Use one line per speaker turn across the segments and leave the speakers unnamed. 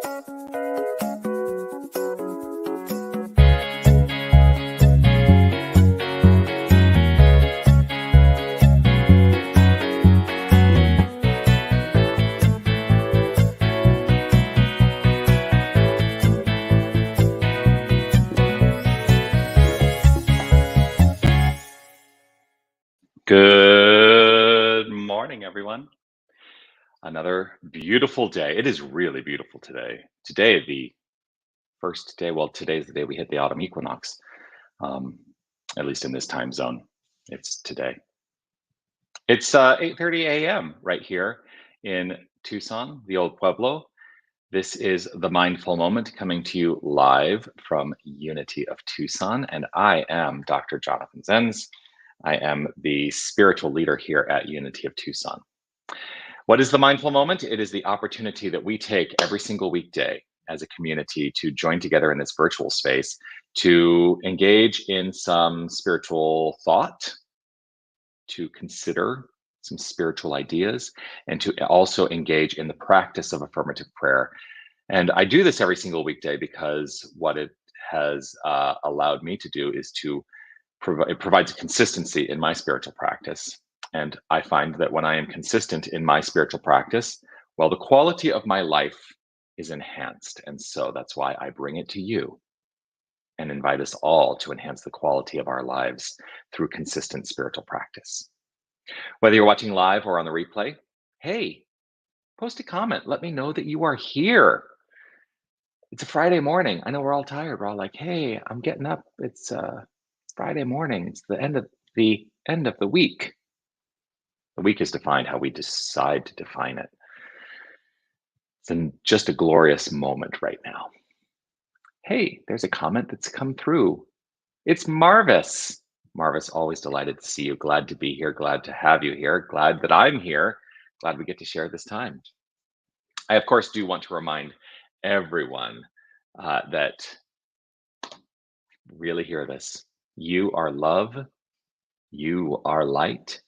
Good morning, everyone. Another beautiful day. It is really beautiful today. Today, the first day, well, today's the day we hit the autumn equinox, um, at least in this time zone. It's today. It's 8:30 a.m. right here in Tucson, the old Pueblo. This is the Mindful Moment coming to you live from Unity of Tucson, and I am Dr. Jonathan Zenz. I am the spiritual leader here at Unity of Tucson. What is the mindful moment? It is the opportunity that we take every single weekday as a community to join together in this virtual space to engage in some spiritual thought, to consider some spiritual ideas, and to also engage in the practice of affirmative prayer. And I do this every single weekday because what it has allowed me to do is to it provides consistency in my spiritual practice. And I find that when I am consistent in my spiritual practice, well, the quality of my life is enhanced. And so that's why I bring it to you and invite us all to enhance the quality of our lives through consistent spiritual practice. Whether you're watching live or on the replay, hey, post a comment. Let me know that you are here. It's a Friday morning. I know we're all tired. We're all like, hey, I'm getting up. It's Friday morning. It's the end of the week. The week is defined how we decide to define it. It's just a glorious moment right now. Hey, there's a comment that's come through. It's Marvis. Marvis, always delighted to see you. Glad to be here. Glad to have you here. Glad that I'm here. Glad we get to share this time. I, of course, do want to remind everyone that really hear this. You are love. You are light.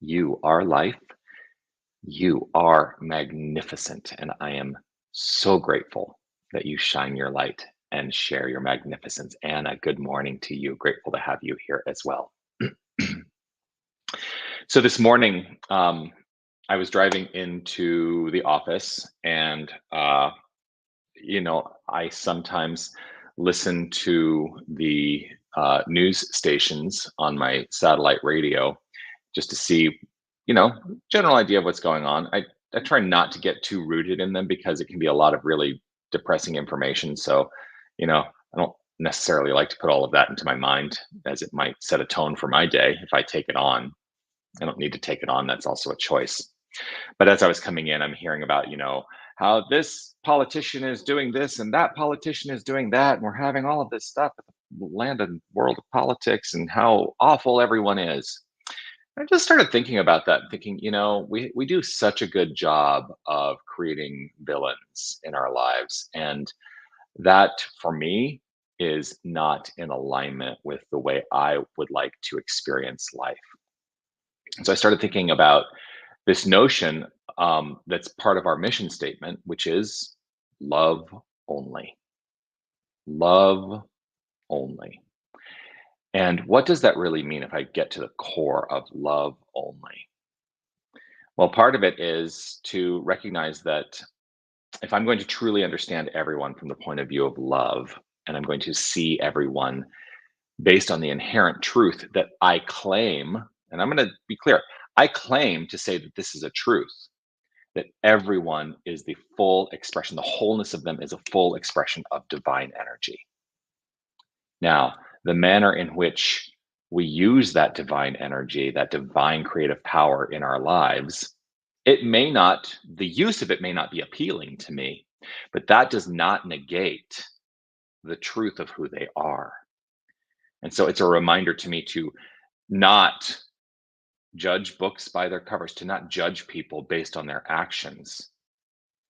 You are life. You are magnificent. And I am so grateful that you shine your light and share your magnificence. Anna, good morning to you. Grateful to have you here as well. So this morning, I was driving into the office and, I sometimes listen to the news stations on my satellite radio just to see, general idea of what's going on. I try not to get too rooted in them because it can be a lot of really depressing information. So, I don't necessarily like to put all of that into my mind as it might set a tone for my day if I take it on. I don't need to take it on. That's also a choice. But as I was coming in, I'm hearing about, how this politician is doing this and that politician is doing that. And we're having all of this stuff at the land and world of politics and how awful everyone is. I just started thinking about that, thinking, we do such a good job of creating villains in our lives. And that for me is not in alignment with the way I would like to experience life. And so I started thinking about this notion that's part of our mission statement, which is love only. Love only. And what does that really mean if I get to the core of love only? Well, part of it is to recognize that if I'm going to truly understand everyone from the point of view of love, and I'm going to see everyone based on the inherent truth that I claim, and I'm going to be clear, I claim to say that this is a truth, that everyone is the full expression, the wholeness of them is a full expression of divine energy. Now, the manner in which we use that divine energy, that divine creative power in our lives, the use of it may not be appealing to me, but that does not negate the truth of who they are. And so it's a reminder to me to not judge books by their covers, to not judge people based on their actions,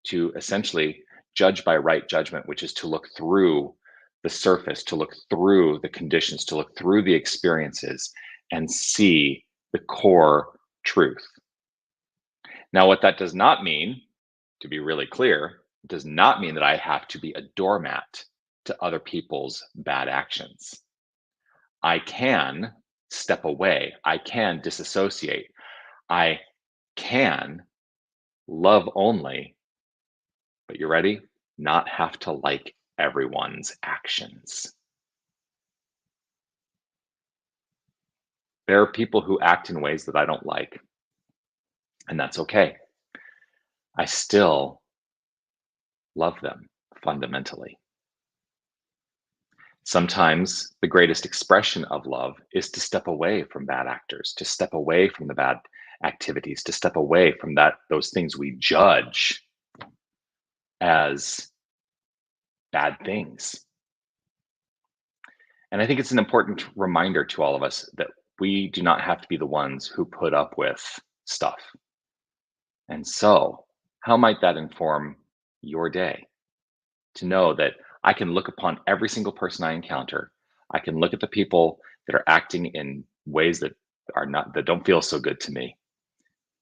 to essentially judge by right judgment, which is to look through the surface, to look through the conditions, to look through the experiences and see the core truth. Now, what that does not mean, to be really clear, does not mean that I have to be a doormat to other people's bad actions. I can step away. I can disassociate. I can love only, but you ready? Not have to like everyone's actions. There are people who act in ways that I don't like, and that's okay. I still love them fundamentally. Sometimes the greatest expression of love is to step away from bad actors, to step away from the bad activities, to step away from those things we judge as bad things. And I think it's an important reminder to all of us that we do not have to be the ones who put up with stuff. And so, how might that inform your day? To know that I can look upon every single person I encounter. I can look at the people that are acting in ways that don't feel so good to me.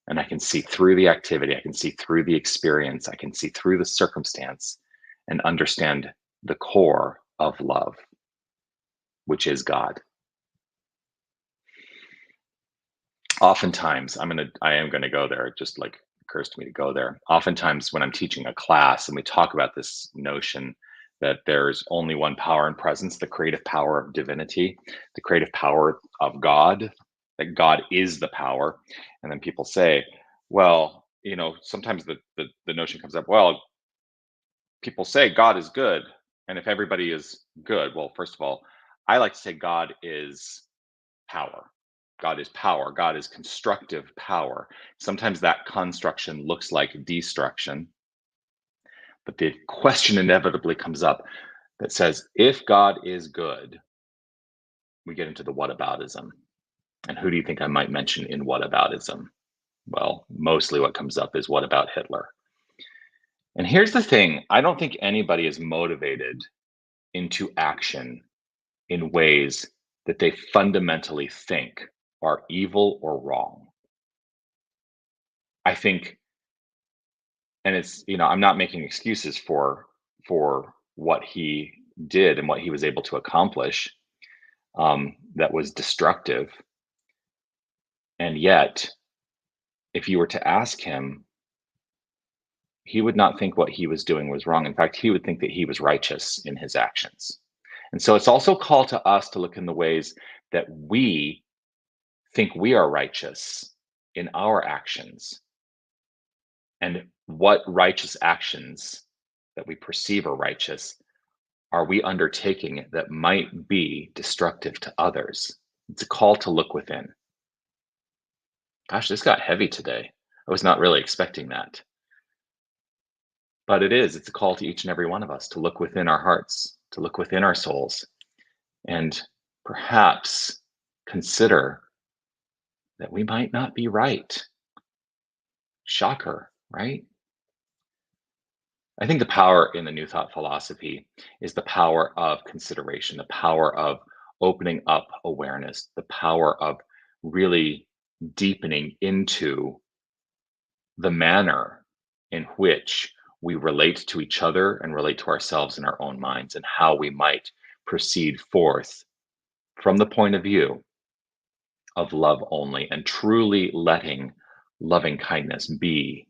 And I can see through the activity, I can see through the experience, I can see through the circumstance and understand the core of love, which is God. Oftentimes, I am gonna go there. It just like occurs to me to go there. Oftentimes, when I'm teaching a class and we talk about this notion that there's only one power and presence, the creative power of divinity, the creative power of God, that God is the power, and then people say, well, sometimes the notion comes up. Well, people say God is good, and if everybody is good, well, first of all, I like to say God is power. God is power. God is constructive power. Sometimes that construction looks like destruction, but the question inevitably comes up that says, if God is good, we get into the whataboutism. And who do you think I might mention in whataboutism? Well, mostly what comes up is what about Hitler? And here's the thing, I don't think anybody is motivated into action in ways that they fundamentally think are evil or wrong. I think, and I'm not making excuses for what he did and what he was able to accomplish, that was destructive. And yet, if you were to ask him, he would not think what he was doing was wrong. In fact, he would think that he was righteous in his actions. And so it's also a call to us to look in the ways that we think we are righteous in our actions, and what righteous actions that we perceive are righteous are we undertaking that might be destructive to others. It's a call to look within. Gosh, this got heavy today. I was not really expecting that. But it's a call to each and every one of us to look within our hearts, to look within our souls, and perhaps consider that we might not be right. Shocker, right? I think the power in the New Thought philosophy is the power of consideration, the power of opening up awareness, the power of really deepening into the manner in which we relate to each other and relate to ourselves in our own minds, and how we might proceed forth from the point of view of love only, and truly letting loving kindness be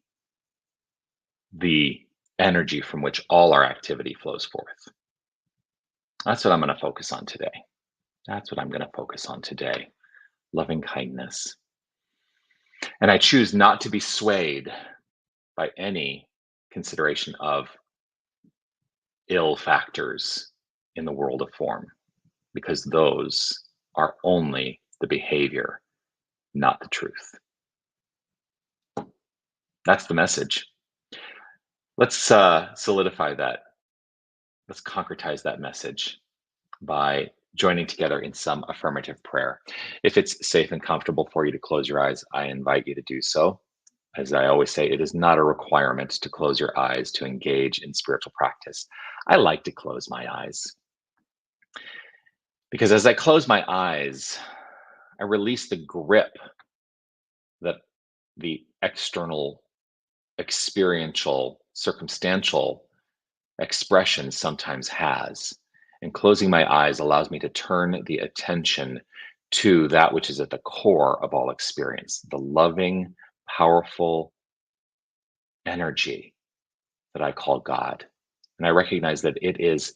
the energy from which all our activity flows forth. That's what I'm going to focus on today. That's what I'm going to focus on today. Loving kindness. And I choose not to be swayed by any consideration of ill factors in the world of form, because those are only the behavior, not the truth. That's the message. Let's solidify that. Let's concretize that message by joining together in some affirmative prayer. If it's safe and comfortable for you to close your eyes, I invite you to do so. As I always say, it is not a requirement to close your eyes to engage in spiritual practice. I like to close my eyes because as I close my eyes, I release the grip that the external experiential circumstantial expression sometimes has. And closing my eyes allows me to turn the attention to that which is at the core of all experience, the loving, powerful energy that I call God. And I recognize that it is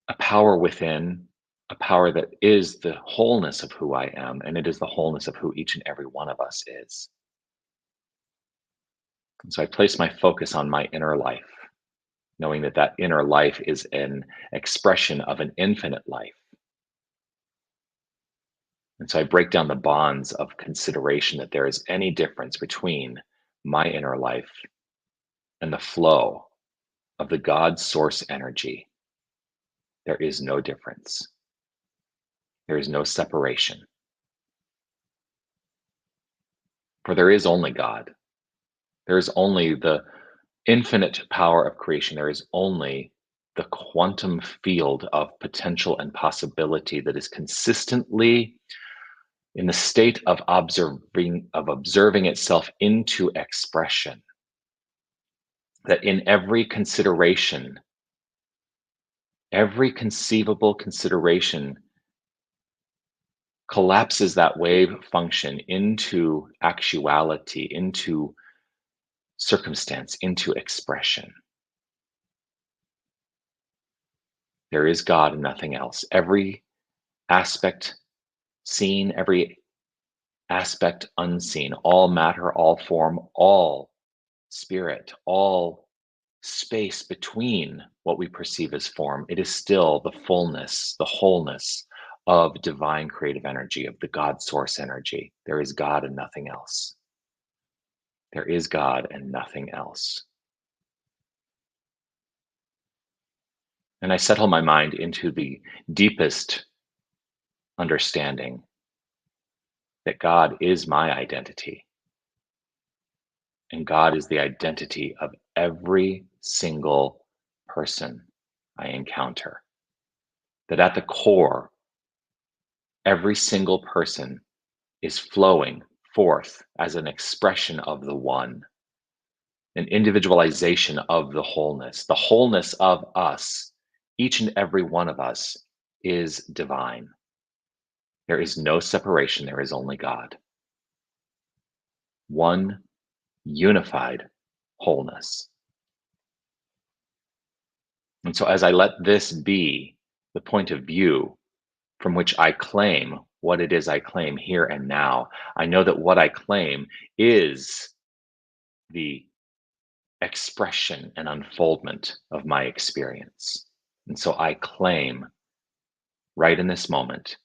a power within, a power that is the wholeness of who I am, and it is the wholeness of who each and every one of us is. And so I place my focus on my inner life, knowing that that inner life is an expression of an infinite life. And so I break down the bonds of consideration that there is any difference between my inner life and the flow of the God source energy. There is no difference. There is no separation. For there is only God. There is only the infinite power of creation. There is only the quantum field of potential and possibility that is consistently in the state of observing itself into expression. That in every consideration, every conceivable consideration collapses that wave function into actuality, into circumstance, into expression. There is God and nothing else. Every aspect seen, every aspect unseen, all matter, all form, all spirit, all space between what we perceive as form, it is still the fullness, the wholeness of divine creative energy, of the God source energy. There is God and nothing else. There is God and nothing else. And I settle my mind into the deepest understanding that God is my identity. And God is the identity of every single person I encounter. That at the core, every single person is flowing forth as an expression of the one, an individualization of the wholeness of us. Each and every one of us is divine. There is no separation, there is only God. One unified wholeness. And so, as I let this be the point of view from which I claim what it is I claim here and now, I know that what I claim is the expression and unfoldment of my experience. And so I claim right in this moment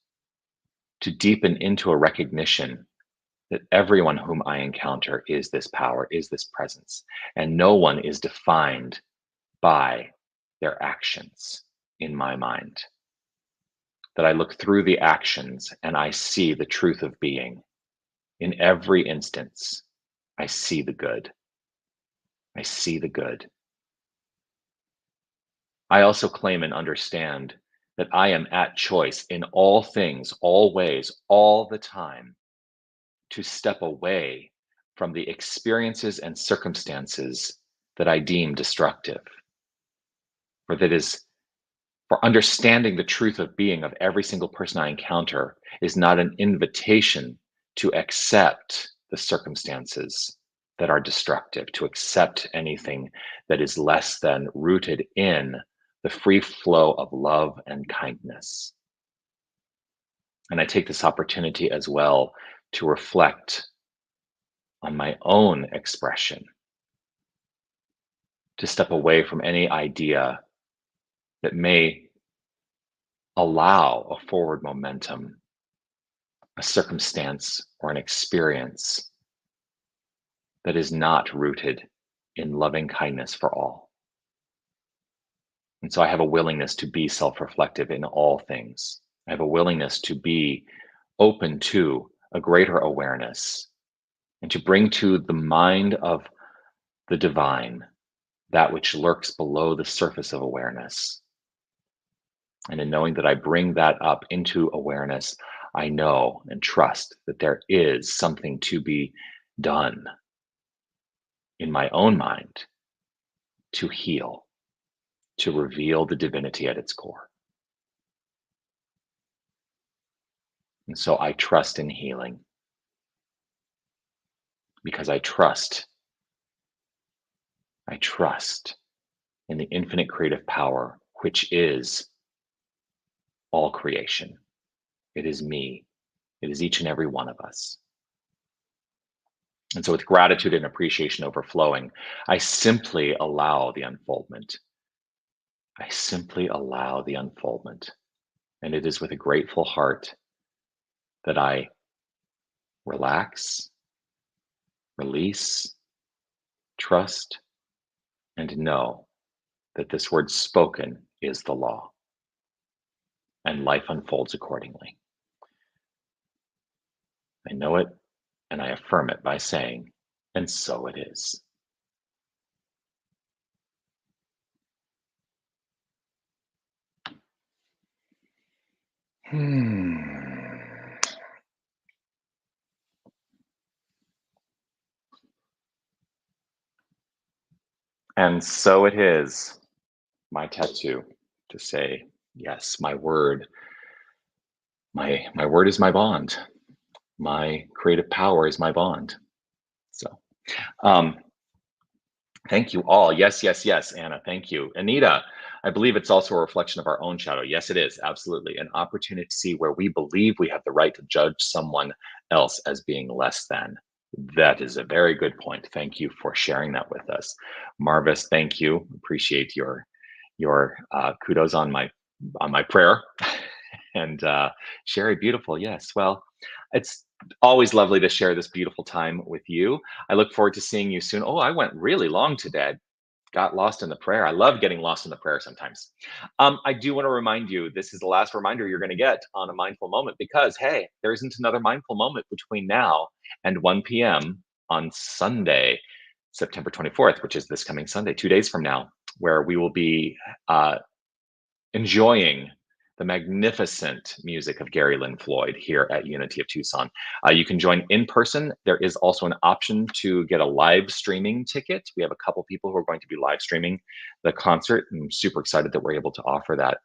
to deepen into a recognition that everyone whom I encounter is this power, is this presence, and no one is defined by their actions in my mind. That I look through the actions and I see the truth of being. In every instance, I see the good. I see the good. I also claim and understand that I am at choice in all things, all ways, all the time to step away from the experiences and circumstances that I deem destructive. For that is, for understanding the truth of being of every single person I encounter is not an invitation to accept the circumstances that are destructive, to accept anything that is less than rooted in the free flow of love and kindness. And I take this opportunity as well to reflect on my own expression, to step away from any idea that may allow a forward momentum, a circumstance, or an experience that is not rooted in loving kindness for all. And so I have a willingness to be self reflective in all things. I have a willingness to be open to a greater awareness and to bring to the mind of the divine that which lurks below the surface of awareness. And in knowing that I bring that up into awareness, I know and trust that there is something to be done. in my own mind to heal, to reveal the divinity at its core. And so I trust in healing because I trust in the infinite creative power, which is all creation. It is me. It is each and every one of us. And so, with gratitude and appreciation overflowing, I simply allow the unfoldment. I simply allow the unfoldment. And it is with a grateful heart that I relax, release, trust, and know that this word spoken is the law, and life unfolds accordingly. I know it, and I affirm it by saying, and so it is. Hmm. And so it is, my tattoo, to say, yes, my word is my bond. My creative power is my bond. So, um, thank you all. Yes, yes, yes, Anna. Thank you. Anita, I believe it's also a reflection of our own shadow. Yes, it is. Absolutely. An opportunity to see where we believe we have the right to judge someone else as being less than. That is a very good point. Thank you for sharing that with us. Marvis, thank you. Appreciate your kudos on my prayer. And Sherry, beautiful. Yes. Well, it's always lovely to share this beautiful time with you. I look forward to seeing you soon. Oh, I went really long today. Got lost in the prayer. I love getting lost in the prayer sometimes. I do want to remind you this is the last reminder you're going to get on a mindful moment because, hey, there isn't another mindful moment between now and 1 p.m. on Sunday, September 24th, which is this coming Sunday, 2 days from now, where we will be uh, enjoying the magnificent music of Gary Lynn Floyd here at Unity of Tucson. You can join in person. There is also an option to get a live streaming ticket. We have a couple people who are going to be live streaming the concert. I'm super excited that we're able to offer that.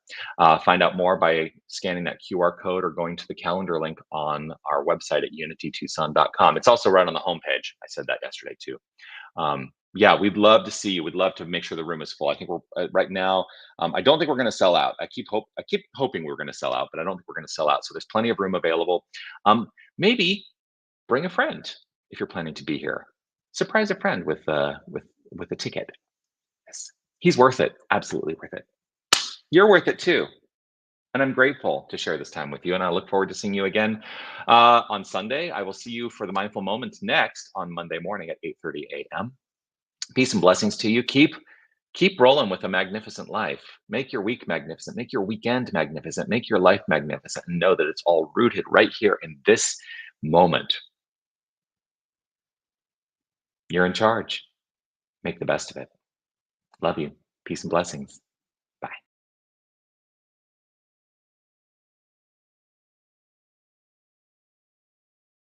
Find out more by scanning that QR code or going to the calendar link on our website at unitytucson.com. It's also right on the homepage. I said that yesterday too. Yeah, we'd love to see you. We'd love to make sure the room is full. I think we're right now. I don't think we're going to sell out. I keep hoping we're going to sell out, but I don't think we're going to sell out. So there's plenty of room available. Maybe bring a friend if you're planning to be here. Surprise a friend with a ticket. Yes, he's worth it. Absolutely worth it. You're worth it too. And I'm grateful to share this time with you. And I look forward to seeing you again on Sunday. I will see you for the mindful moments next on Monday morning at 8:30 a.m. Peace and blessings to you. Keep rolling with a magnificent life. Make your week magnificent. Make your weekend magnificent. Make your life magnificent. And know that it's all rooted right here in this moment. You're in charge. Make the best of it. Love you. Peace and blessings.